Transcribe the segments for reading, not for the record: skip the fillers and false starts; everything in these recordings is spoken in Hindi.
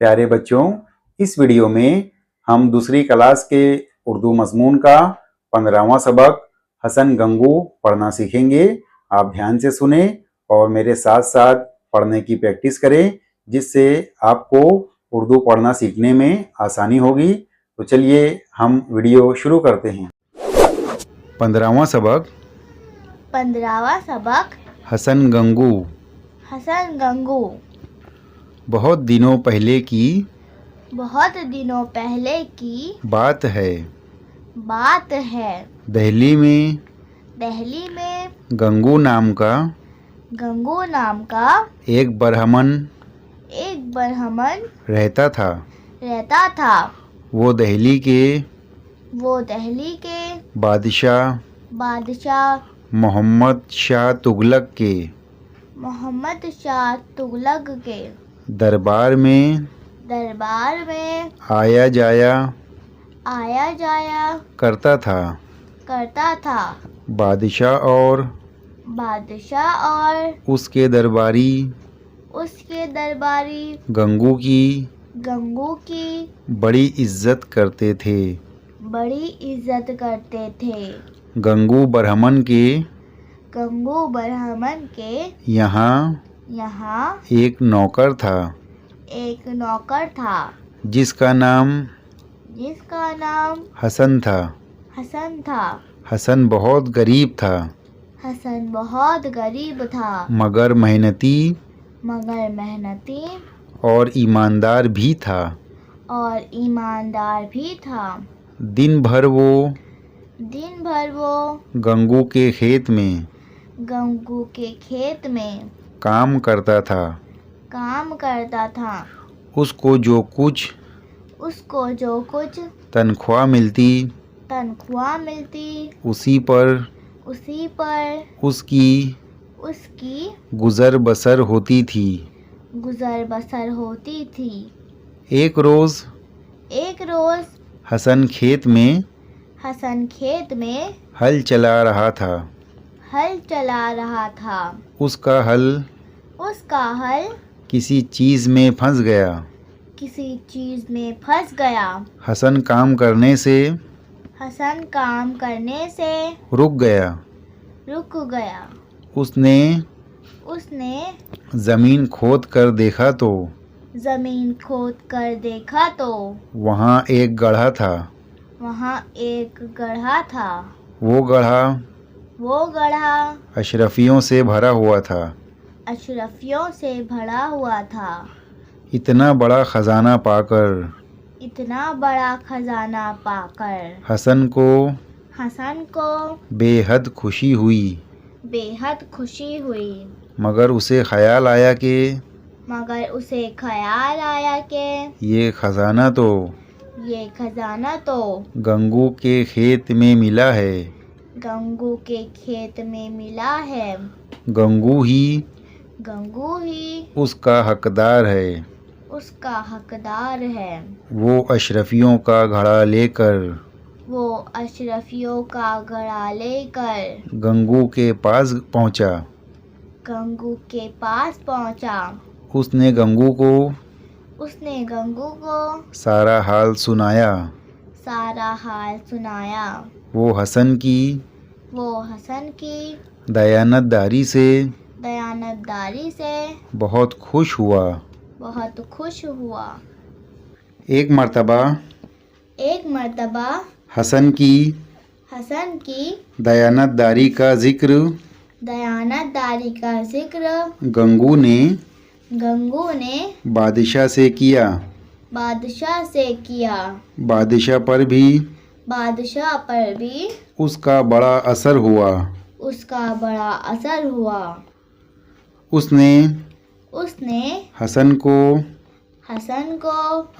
प्यारे बच्चों, इस वीडियो में हम दूसरी क्लास के उर्दू मज़मून का 15वां सबक हसन गंगू पढ़ना सीखेंगे। आप ध्यान से सुने और मेरे साथ साथ पढ़ने की प्रैक्टिस करें, जिससे आपको उर्दू पढ़ना सीखने में आसानी होगी। तो चलिए हम वीडियो शुरू करते हैं। 15वां सबक हसन गंगू। बहुत दिनों पहले की बात है। दिल्ली में गंगू नाम का एक ब्राह्मण रहता था। वो दिल्ली के बादशाह मोहम्मद शाह तुगलक के दरबार में आया जाया करता था। बादशाह और उसके दरबारी गंगू की बड़ी इज्जत करते थे। गंगू ब्राह्मण के यहाँ एक नौकर था जिसका नाम हसन था। हसन बहुत गरीब था, मगर मेहनती और ईमानदार भी था। दिन भर वो गंगू के खेत में काम करता था। उसको जो कुछ तनख्वाह मिलती उसी पर उसकी गुजर बसर होती थी। एक रोज हसन खेत में हल चला रहा था। उसका हल किसी चीज में फंस गया। हसन काम करने से रुक गया। उसने जमीन खोद कर देखा तो वहाँ एक गड्ढा था। वो गड्ढा अशरफियों से भरा हुआ था। इतना बड़ा खजाना पाकर हसन को बेहद खुशी हुई। मगर उसे ख्याल आया कि ये खजाना तो गंगू के खेत में मिला है। गंगू ही उसका हकदार है। वो अशरफियों का घड़ा लेकर गंगू के पास पहुंचा। उसने गंगू को सारा हाल सुनाया। वो हसन की दयानतदारी से बहुत खुश हुआ। एक मर्तबा हसन की दयानतदारी का जिक्र गंगू ने बादशाह से किया। बादशाह पर भी उसका बड़ा असर हुआ। उसने हसन को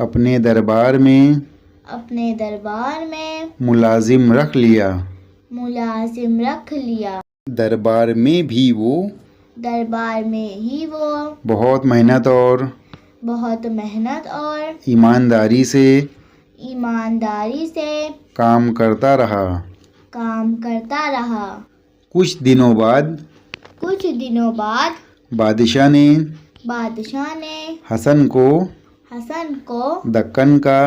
अपने दरबार में मुलाजिम रख लिया। दरबार में ही वो बहुत मेहनत और ईमानदारी से काम करता रहा। कुछ दिनों बाद बादशाह ने हसन को हसन को दक्कन का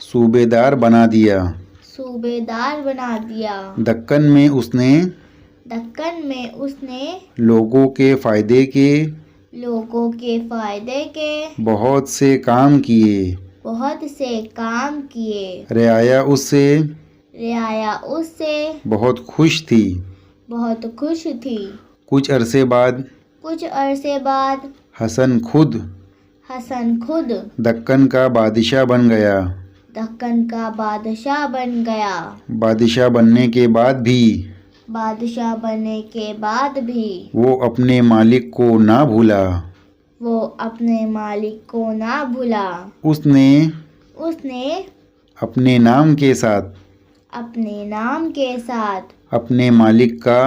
सूबेदार बना दिया। दक्कन में उसने लोगों के फायदे के बहुत से काम किए। रियाया उससे बहुत खुश थी। कुछ अरसे बाद हसन खुद दक्कन का बादशाह बन गया। बादशाह बनने के बाद भी वो अपने मालिक को ना भूला। उसने अपने नाम के साथ अपने मालिक का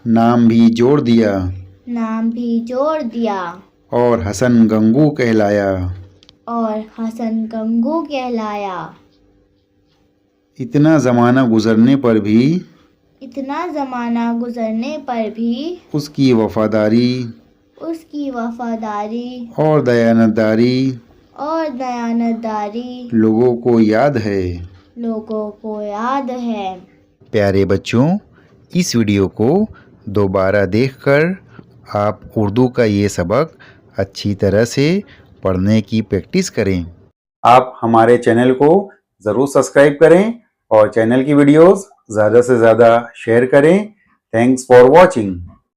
नाम भी जोड़ दिया और हसन गंगू कहलाया। इतना ज़माना गुजरने पर भी उसकी वफादारी और दयानतदारी लोगों को याद है। प्यारे बच्चों, इस वीडियो को दोबारा देखकर आप उर्दू का ये सबक अच्छी तरह से पढ़ने की प्रैक्टिस करें। आप हमारे चैनल को ज़रूर सब्सक्राइब करें और चैनल की वीडियोस ज़्यादा से ज़्यादा शेयर करें। Thanks for watching.